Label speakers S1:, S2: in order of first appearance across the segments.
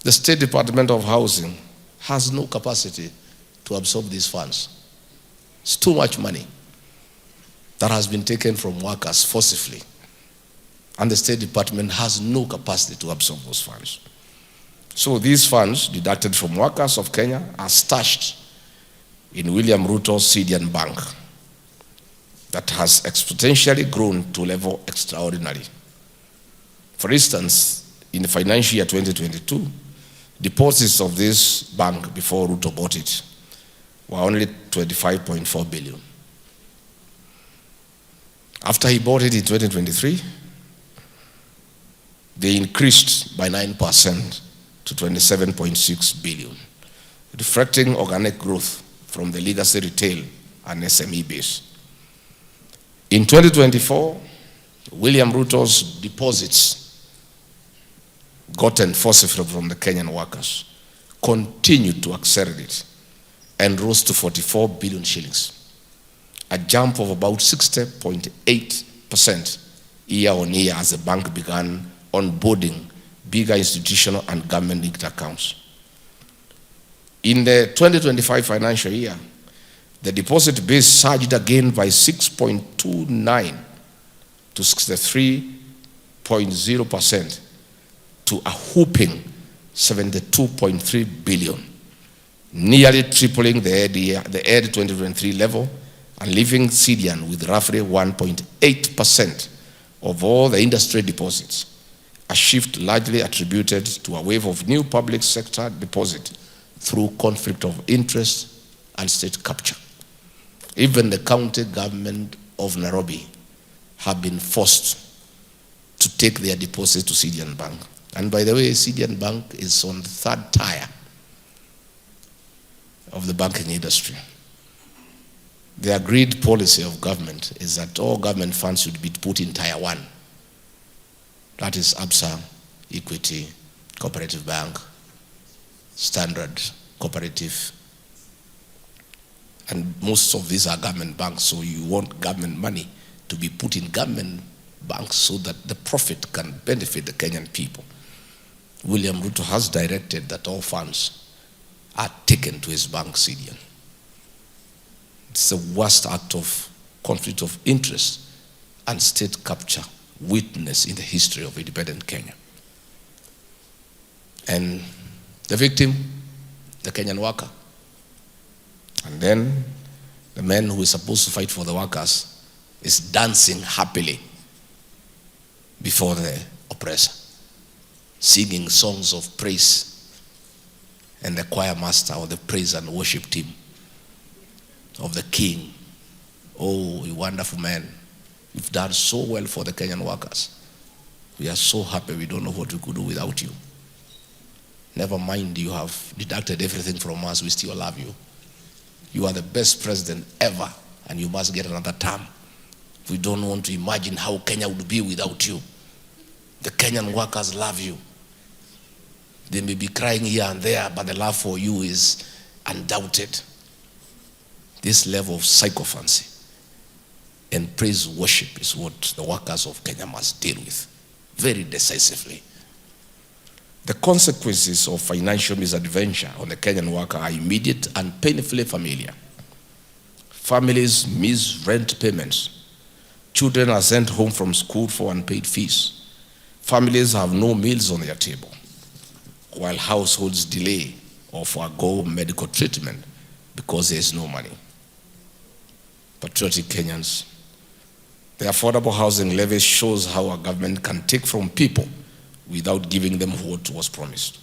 S1: The State Department of Housing has no capacity to absorb these funds. It's too much money that has been taken from workers forcibly. And the State Department has no capacity to absorb those funds. So these funds deducted from workers of Kenya are stashed in William Ruto's Sidian Bank that has exponentially grown to a level extraordinary. For instance, in the financial year 2022, deposits of this bank before Ruto bought it were only 25.4 billion. After he bought it in 2023, they increased by 9% to 27.6 billion, reflecting organic growth from the legacy retail and SME base. In 2024, William Ruto's deposits gotten forcibly from the Kenyan workers continued to accelerate and rose to 44 billion shillings, a jump of about 60.8% year on year as the bank began onboarding bigger institutional and government-linked accounts. In the 2025 financial year, the deposit base surged again by 6.29 to 63.0% to a whopping 72.3 billion, nearly tripling the ED 2023 level and leaving Sidian with roughly 1.8% of all the industry deposits, a shift largely attributed to a wave of new public sector deposit through conflict of interest and state capture. Even the county government of Nairobi have been forced to take their deposits to Sidian Bank. And by the way, Sidian Bank is on the third tier of the banking industry. The agreed policy of government is that all government funds should be put in tier 1. That is ABSA, Equity, Cooperative Bank, Standard, Cooperative. And most of these are government banks, so you want government money to be put in government banks so that the profit can benefit the Kenyan people. William Ruto has directed that all funds are taken to his bank, Sidian. It's the worst act of conflict of interest and state capture witnessed in the history of independent Kenya. And the victim, the Kenyan worker. And then the man who is supposed to fight for the workers is dancing happily before the oppressor, singing songs of praise, and the choir master or the praise and worship team of the king. Oh, you wonderful man. You've done so well for the Kenyan workers. We are so happy, we don't know what we could do without you. Never mind, you have deducted everything from us, we still love you. You are the best president ever, and you must get another term. We don't want to imagine how Kenya would be without you. The Kenyan workers love you. They may be crying here and there, but the love for you is undoubted. This level of sycophancy and praise worship is what the workers of Kenya must deal with very decisively. The consequences of financial misadventure on the Kenyan worker are immediate and painfully familiar. Families miss rent payments. Children are sent home from school for unpaid fees. Families have no meals on their table, while households delay or forego medical treatment because there is no money. Patriotic Kenyans, the affordable housing levy shows how a government can take from people without giving them what was promised.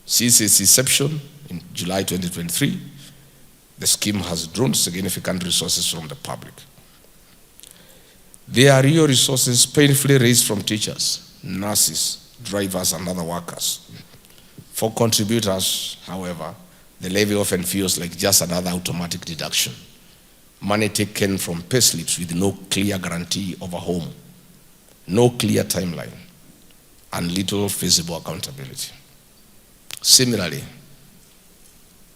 S1: Since its inception in July 2023, the scheme has drawn significant resources from the public. There are real resources painfully raised from teachers, nurses, drivers, and other workers. For contributors, however, the levy often feels like just another automatic deduction. Money taken from payslips with no clear guarantee of a home, no clear timeline, and little feasible accountability. Similarly,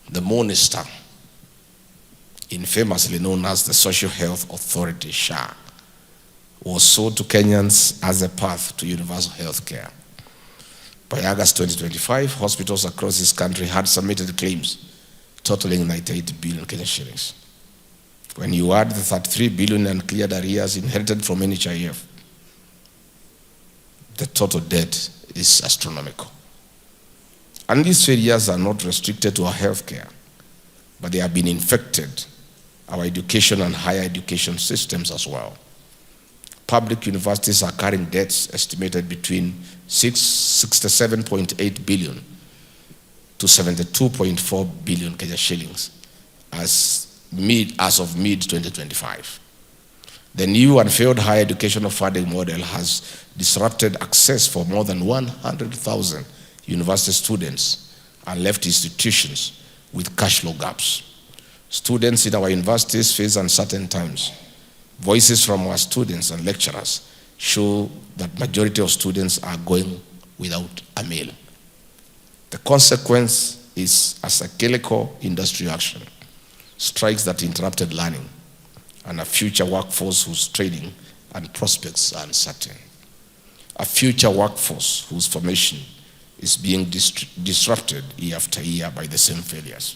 S1: the Morning Star, infamously known as the Social Health Authority, SHA, was sold to Kenyans as a path to universal health care. By August 2025, hospitals across this country had submitted claims totaling 98 billion Kenya shillings. When you add the 33 billion uncleared arrears inherited from NHIF, the total debt is astronomical. And these failures are not restricted to our healthcare, but they have been infected our education and higher education systems as well. Public universities are carrying debts estimated between 67.8 billion to 72.4 billion Kenya shillings as of mid-2025. The new and failed higher educational funding model has disrupted access for more than 100,000 university students and left institutions with cash flow gaps. Students in our universities face uncertain times. Voices from our students and lecturers show that majority of students are going without a meal. The consequence is a cyclical industry action, strikes that interrupted learning, and a future workforce whose training and prospects are uncertain. A future workforce whose formation is being disrupted year after year by the same failures.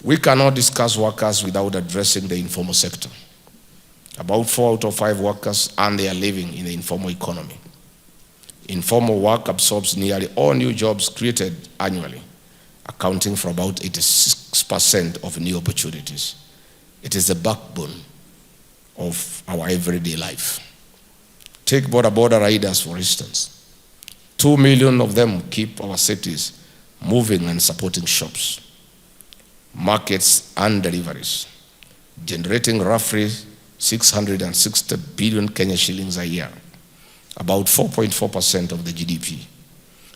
S1: We cannot discuss workers without addressing the informal sector. About 4 out of 5 workers earn their living in the informal economy. Informal work absorbs nearly all new jobs created annually, accounting for about 86% of new opportunities. It is the backbone of our everyday life. Take border riders, for instance. 2 million of them keep our cities moving and supporting shops, markets, and deliveries, generating roughly 660 billion Kenya shillings a year, about 4.4% of the GDP.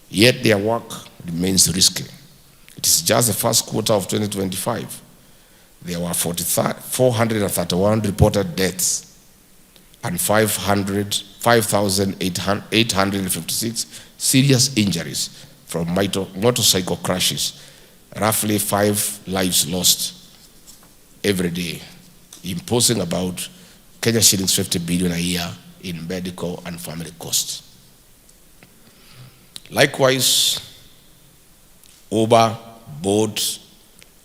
S1: Yet their work remains risky. It is just the first quarter of 2025. There were 431 reported deaths and 5,856 serious injuries from motorcycle crashes, roughly 5 lives lost every day, imposing about Kenya shillings 50 billion a year in medical and family costs. Likewise, Uber, Bolt,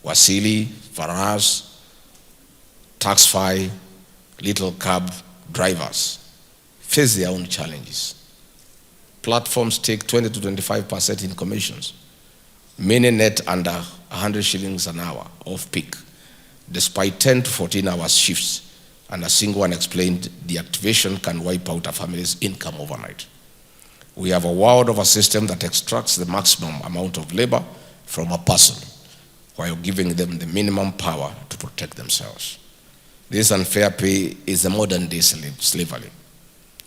S1: Wasili, Faraz, Taxify, Little Cab drivers face their own challenges. Platforms take 20 to 25% in commissions. Many net under 100 shillings an hour off peak, despite 10 to 14 hours shifts, and a single unexplained deactivation can wipe out a family's income overnight. We have a world of a system that extracts the maximum amount of labor from a person while giving them the minimum power to protect themselves. This unfair pay is a modern day slavery.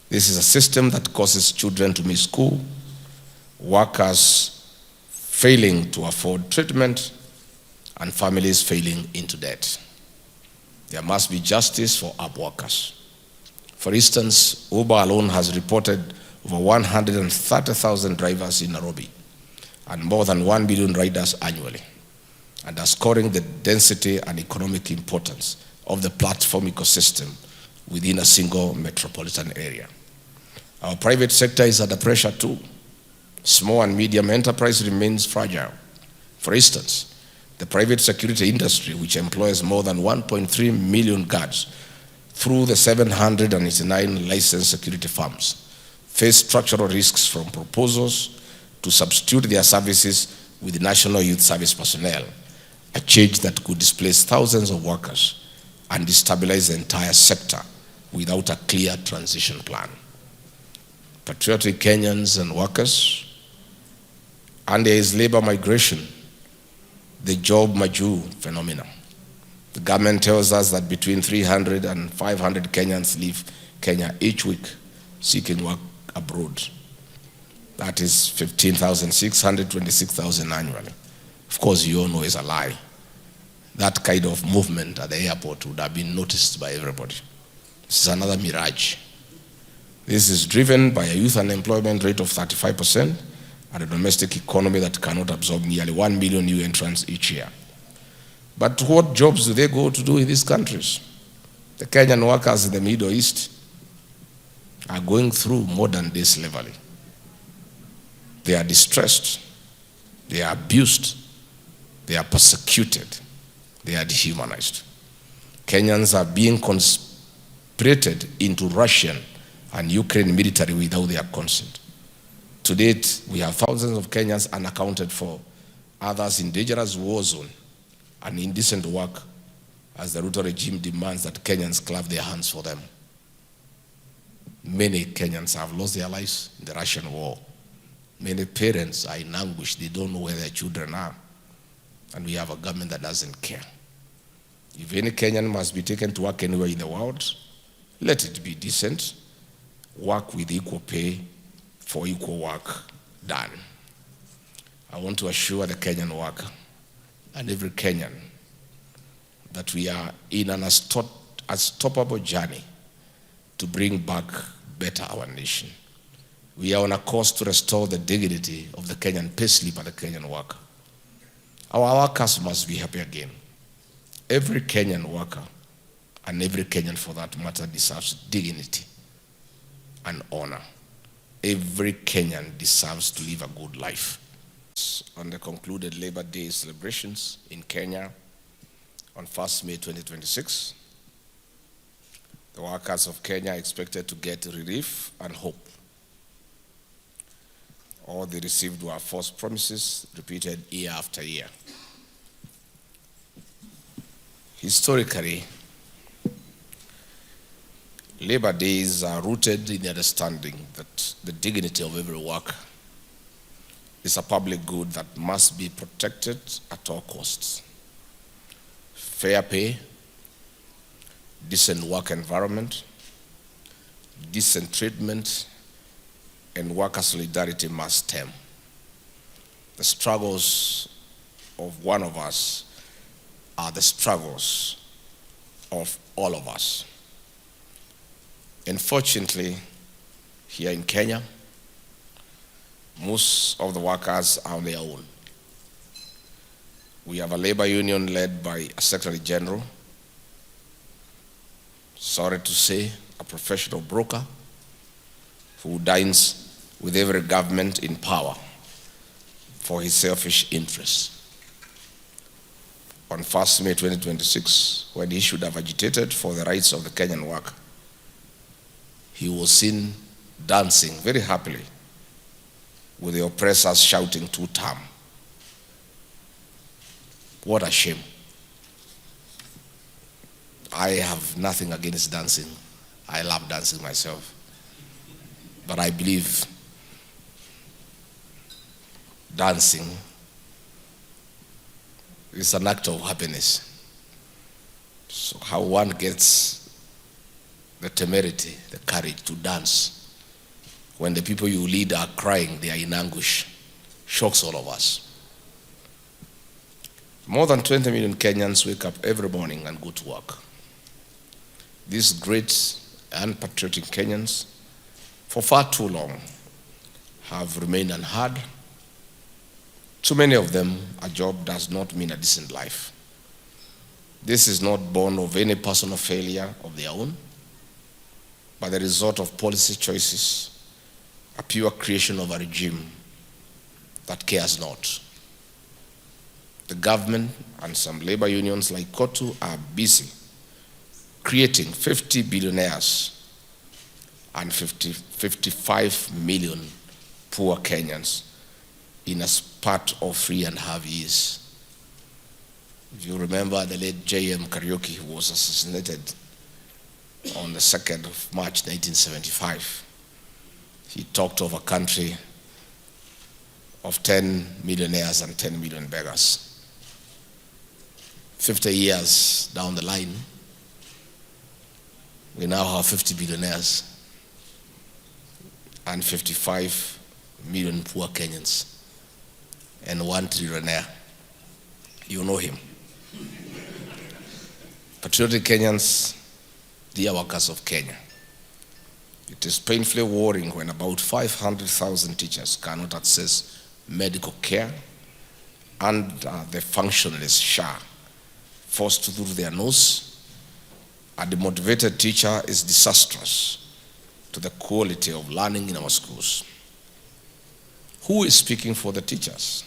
S1: This is a system that causes children to miss school, workers failing to afford treatment, and families failing into debt. There must be justice for up workers. For instance, Uber alone has reported over 130,000 drivers in Nairobi and more than 1 billion riders annually, underscoring the density and economic importance of the platform ecosystem within a single metropolitan area. Our private sector is under pressure too. Small and medium enterprise remains fragile. For instance, the private security industry, which employs more than 1.3 million guards through the 789 licensed security firms, face structural risks from proposals to substitute their services with National Youth Service personnel, a change that could displace thousands of workers and destabilize the entire sector without a clear transition plan. Patriotic Kenyans and workers, and there is labor migration, the job majuu phenomenon. The government tells us that between 300 and 500 Kenyans leave Kenya each week seeking work abroad. That is 15,600, 26,000 annually. Of course, you all know it's a lie. That kind of movement at the airport would have been noticed by everybody. This is another mirage. This is driven by a youth unemployment rate of 35% and a domestic economy that cannot absorb nearly 1 million new entrants each year. But what jobs do they go to do in these countries? The Kenyan workers in the Middle East are going through modern day slavery. They are distressed, they are abused, they are persecuted, they are dehumanized. Kenyans are being conspirated into Russian and Ukraine military without their consent. To date, we have thousands of Kenyans unaccounted for, others in dangerous war zone and indecent work as the Ruto regime demands that Kenyans clap their hands for them. Many Kenyans have lost their lives in the Russian war. Many parents are in anguish. They don't know where their children are. And we have a government that doesn't care. If any Kenyan must be taken to work anywhere in the world, let it be decent. Work with equal pay for equal work done. I want to assure the Kenyan worker and every Kenyan that we are in an unstoppable journey to bring back better our nation. We are on a course to restore the dignity of the Kenyan payslip and the Kenyan worker. Our workers must be happy again. Every Kenyan worker and every Kenyan for that matter deserves dignity and honor. Every Kenyan deserves to live a good life. On the concluded Labor Day celebrations in Kenya on 1st May 2026, the workers of Kenya are expected to get relief and hope. All they received were false promises repeated year after year. Historically, Labor Days are rooted in the understanding that the dignity of every worker is a public good that must be protected at all costs. Fair pay, decent work environment, decent treatment, and worker solidarity must stem. The struggles of one of us are the struggles of all of us. Unfortunately, here in Kenya, most of the workers are on their own. We have a labor union led by a secretary general, sorry to say, a professional broker who dines with every government in power for his selfish interests. On 1st May 2026, when he should have agitated for the rights of the Kenyan worker, he was seen dancing very happily with the oppressors shouting two-term. What a shame. I have nothing against dancing. I love dancing myself. But I believe dancing is an act of happiness. So how one gets the temerity, the courage to dance when the people you lead are crying, they are in anguish, shocks all of us. More than 20 million Kenyans wake up every morning and go to work. These great and patriotic Kenyans, for far too long, have remained unheard. To many of them, a job does not mean a decent life. This is not born of any personal failure of their own, but the result of policy choices, a pure creation of a regime that cares not. The government and some labor unions like KOTU are busy creating 50 billionaires and 55 million poor Kenyans in a spat of 3.5 years. If you remember the late J.M. Kariuki, who was assassinated on the 2nd of March 1975, he talked of a country of 10 millionaires and 10 million beggars. 50 years down the line, we now have 50 billionaires and 55 million poor Kenyans and 1 trillionaire. You know him. Patriotic Kenyans, dear workers of Kenya, it is painfully worrying when about 500,000 teachers cannot access medical care and the functionalist SHA forced through their nose. A demotivated teacher is disastrous to the quality of learning in our schools. Who is speaking for the teachers?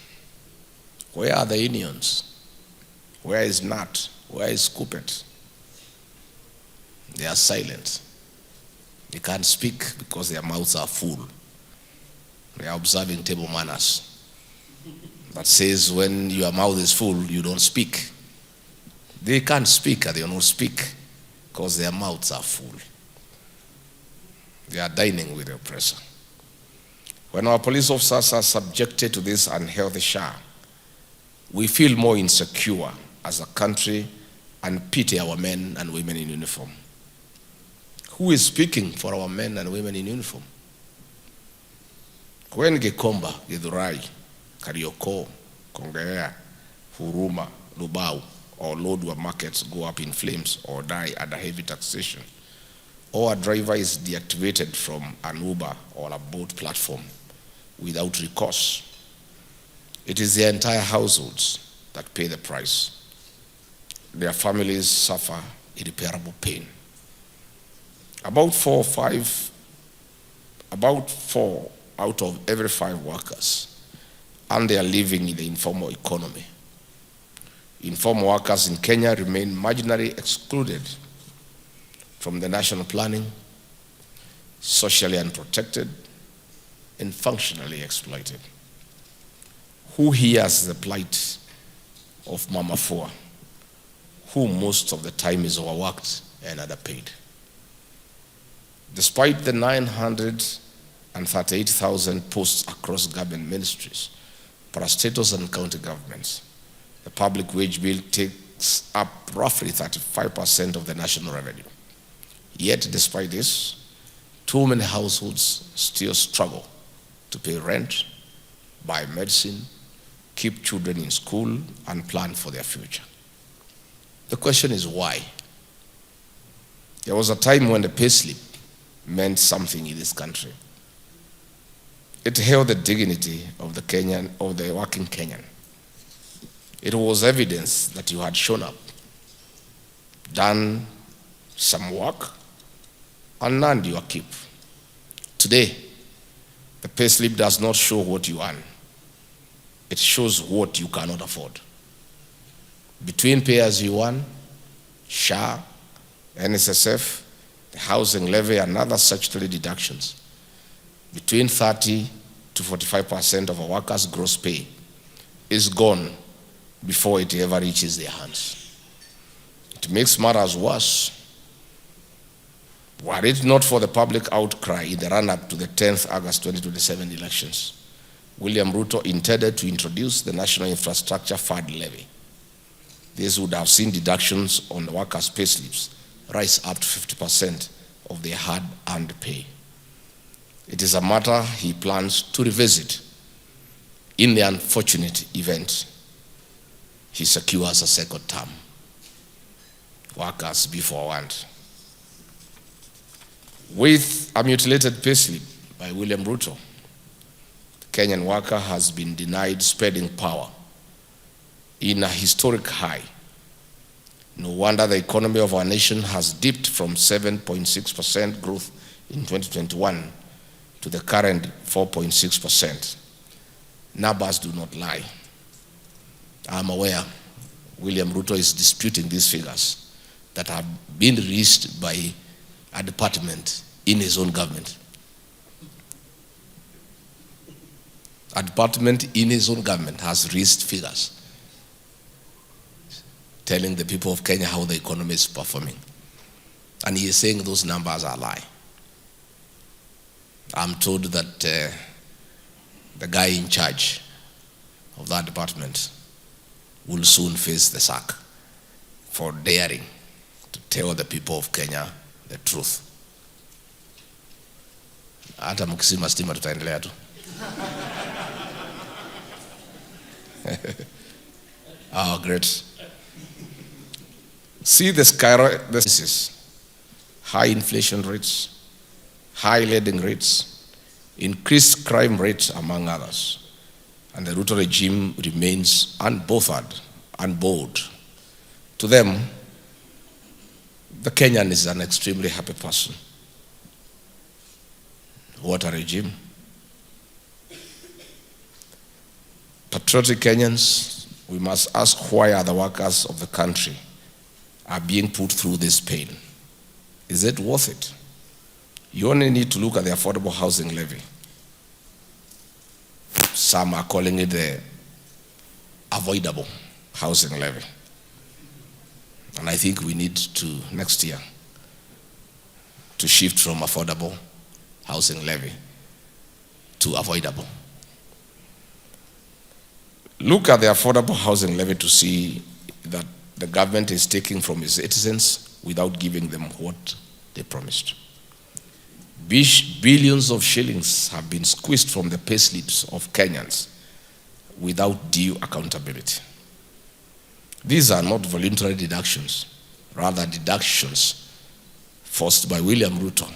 S1: Where are the unions? Where is NAT? Where is Kupet? They are silent. They can't speak because their mouths are full. They are observing table manners that says when your mouth is full, you don't speak. They can't speak and they don't speak because their mouths are full. They are dining with the oppressor. When our police officers are subjected to this unhealthy shower, we feel more insecure as a country and pity our men and women in uniform. Who is speaking for our men and women in uniform? When Gikomba, Githurai, Karioko, Kongea, Huruma, Lubao, or Lodwar markets go up in flames or die under heavy taxation, or a driver is deactivated from an Uber or a boat platform without recourse, it is their entire households that pay the price. Their families suffer irreparable pain. About four out of every 5 workers earn their living in the informal economy. Informal workers in Kenya remain marginally excluded from the national planning, socially unprotected, and functionally exploited. Who hears the plight of Mama Fua, who most of the time is overworked and underpaid? Despite the 938,000 posts across government ministries, parastatals and county governments, the public wage bill takes up roughly 35% of the national revenue. Yet, despite this, too many households still struggle to pay rent, buy medicine, keep children in school, and plan for their future. The question is why? There was a time when the payslip meant something in this country. It held the dignity of the working Kenyan. It was evidence that you had shown up, done some work, and earned your keep. Today, the payslip does not show what you earn. It shows what you cannot afford. Between pay as you earn, SHA, NSSF, the housing levy, and other statutory deductions, between 30 to 45% of a worker's gross pay is gone before it ever reaches their hands. It makes matters worse. Were it not for the public outcry in the run-up to the 10th August 2027 elections, William Ruto intended to introduce the National Infrastructure Fund levy. This would have seen deductions on the workers' payslips rise up to 50% of their hard-earned pay. It is a matter he plans to revisit in the unfortunate event he secures a second term. Workers be forewarned. With a mutilated payslip by William Ruto, the Kenyan worker has been denied spending power in a historic high. No wonder the economy of our nation has dipped from 7.6% growth in 2021 to the current 4.6%. Numbers do not lie. I'm aware William Ruto is disputing these figures that have been released by a department in his own government. A department in his own government has released figures telling the people of Kenya how the economy is performing. And he is saying those numbers are a lie. I'm told that the guy in charge of that department will soon face the sack for daring to tell the people of Kenya the truth. Hata mkisima stima tutaendelea tu. Oh, great. See the skyrocket, high inflation rates, high lending rates, increased crime rates, among others. And the Ruto regime remains unbothered, unbored. To them, the Kenyan is an extremely happy person. What a regime. Patriotic Kenyans, we must ask why other workers of the country are being put through this pain. Is it worth it? You only need to look at the affordable housing levy. Some are calling it the avoidable housing levy. And I think we need to, next year, to shift from affordable housing levy to avoidable. Look at the affordable housing levy to see that the government is taking from its citizens without giving them what they promised. Billions of shillings have been squeezed from the payslips of Kenyans without due accountability. These are not voluntary deductions, rather deductions forced by William Ruto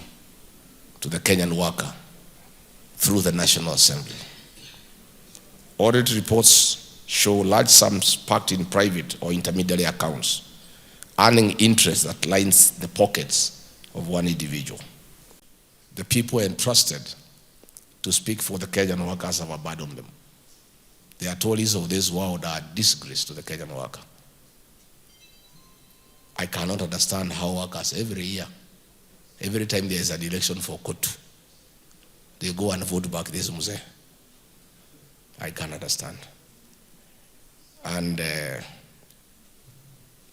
S1: to the Kenyan worker through the National Assembly. Audit reports show large sums parked in private or intermediary accounts, earning interest that lines the pockets of one individual. The people entrusted to speak for the Kenyan workers have abandoned them. The authorities of this world are a disgrace to the Kenyan worker. I cannot understand how workers every year, every time there is an election for Kotu, they go and vote back this Mzee. I can't understand. And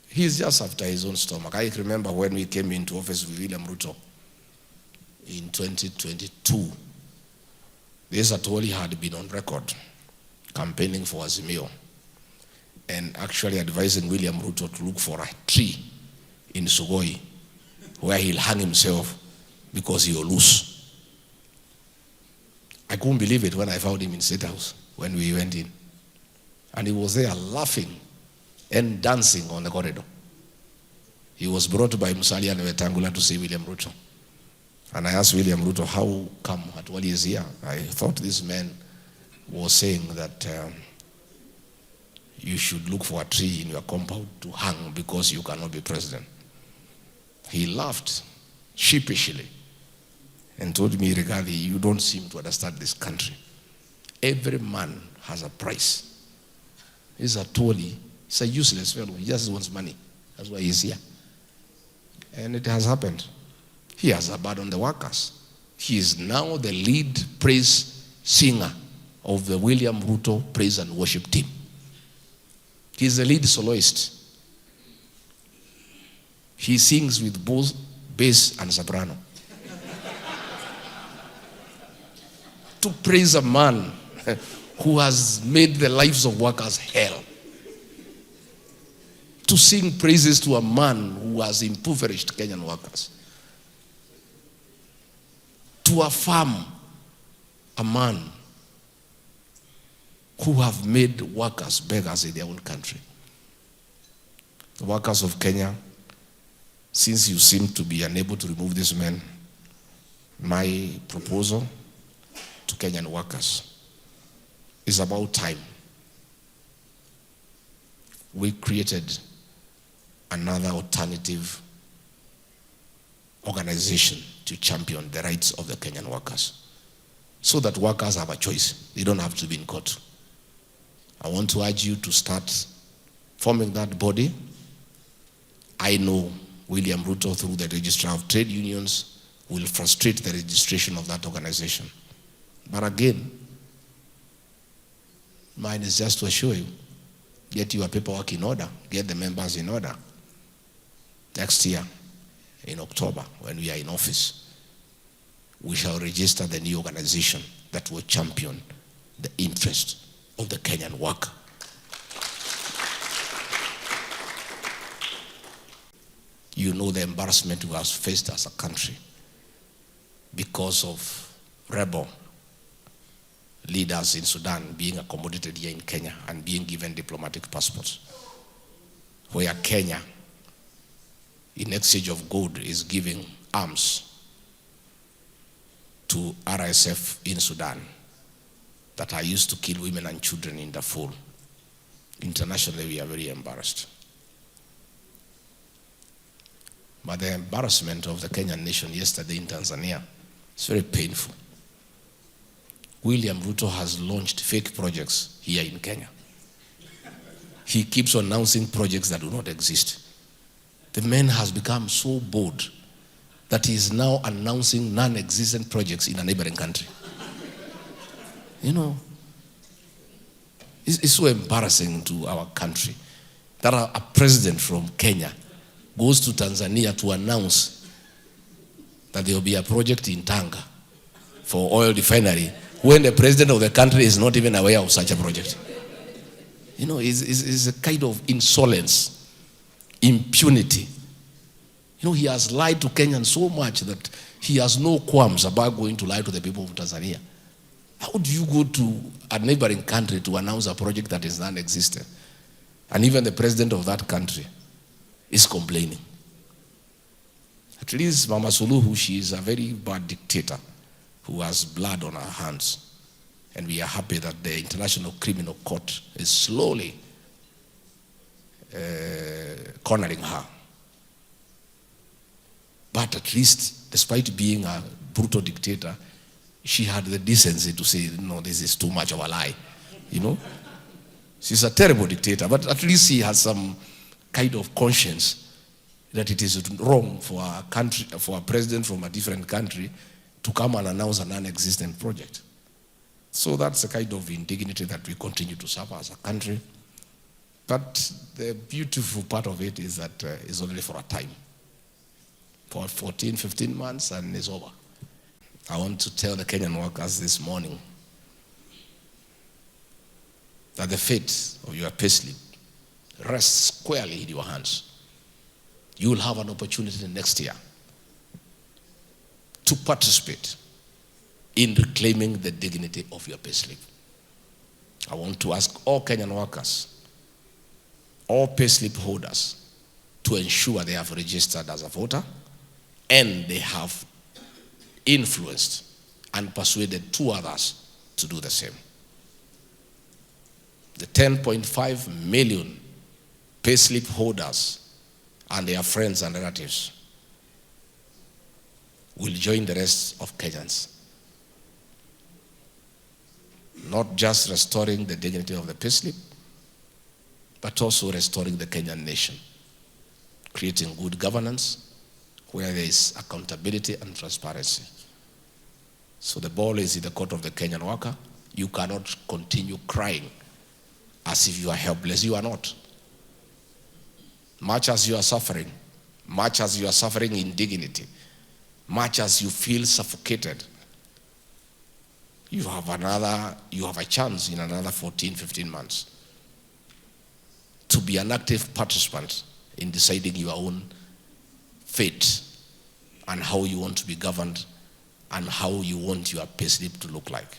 S1: he's just after his own stomach. I remember when we came into office with William Ruto in 2022, this Atwoli had been on record campaigning for Azimio and actually advising William Ruto to look for a tree in Sugoi where he'll hang himself because he'll lose. I couldn't believe it when I found him in State House when we went in. And he was there laughing and dancing on the corridor. He was brought by Musalia and Wetangula to see William Ruto. And I asked William Ruto, how come Atwoli is here? I thought this man was saying that you should look for a tree in your compound to hang because you cannot be president. He laughed sheepishly and told me, Rigathi, you don't seem to understand this country. Every man has a price. He's a Atwoli. He's a useless fellow. He just wants money. That's why he's here. And it has happened. He has abandoned the workers. He is now the lead praise singer of the William Ruto praise and worship team. He's the lead soloist. He sings with both bass and soprano. To praise a man who has made the lives of workers hell. To sing praises to a man who has impoverished Kenyan workers. To affirm a man who have made workers beggars in their own country. The workers of Kenya, since you seem to be unable to remove this man, my proposal to Kenyan workers is about time we created another alternative organization to champion the rights of the Kenyan workers so that workers have a choice. They don't have to be in court. I want to urge you to start forming that body. I know William Ruto, through the Registrar of Trade Unions, will frustrate the registration of that organization. But again, mine is just to assure you, get your paperwork in order, get the members in order. Next year, in October, when we are in office, we shall register the new organization that will champion the interest of the Kenyan worker. You know the embarrassment we have faced as a country because of rebel leaders in Sudan being accommodated here in Kenya and being given diplomatic passports, where Kenya, in exchange of gold, is giving arms to RSF in Sudan that are used to kill women and children in Darfur. Internationally, we are very embarrassed. But the embarrassment of the Kenyan nation yesterday in Tanzania is very painful. William Ruto has launched fake projects here in Kenya. He keeps on announcing projects that do not exist. The man has become so bold that he is now announcing non-existent projects in a neighboring country. You know, it's so embarrassing to our country that a president from Kenya goes to Tanzania to announce that there will be a project in Tanga for oil refinery when the president of the country is not even aware of such a project. You know, it's a kind of insolence, impunity. You know, he has lied to Kenyans so much that he has no qualms about going to lie to the people of Tanzania. How do you go to a neighboring country to announce a project that is non-existent? And even the president of that country is complaining. At least Mama Suluhu, she is a very bad dictator who has blood on her hands. And we are happy that the International Criminal Court is slowly cornering her. But at least, despite being a brutal dictator, she had the decency to say, no, this is too much of a lie. You know? She's a terrible dictator, but at least she has some kind of conscience that it is wrong for a country, for a president from a different country to come and announce a non-existent project. So that's the kind of indignity that we continue to suffer as a country. But the beautiful part of it is that it's only for a time. For 14, 15 months and it's over. I want to tell the Kenyan workers this morning that the fate of your payslip rests squarely in your hands. You will have an opportunity next year to participate in reclaiming the dignity of your payslip. I want to ask all Kenyan workers, all payslip holders, to ensure they have registered as a voter and they have influenced and persuaded two others to do the same. The 10.5 million payslip holders and their friends and relatives will join the rest of Kenyans. Not just restoring the dignity of the payslip, but also restoring the Kenyan nation, creating good governance where there is accountability and transparency. So the ball is in the court of the Kenyan worker. You cannot continue crying as if you are helpless. You are not. Much as you are suffering indignity, much as you feel suffocated, you have a chance in another 14, 15 months to be an active participant in deciding your own fate and how you want to be governed and how you want your payslip to look like.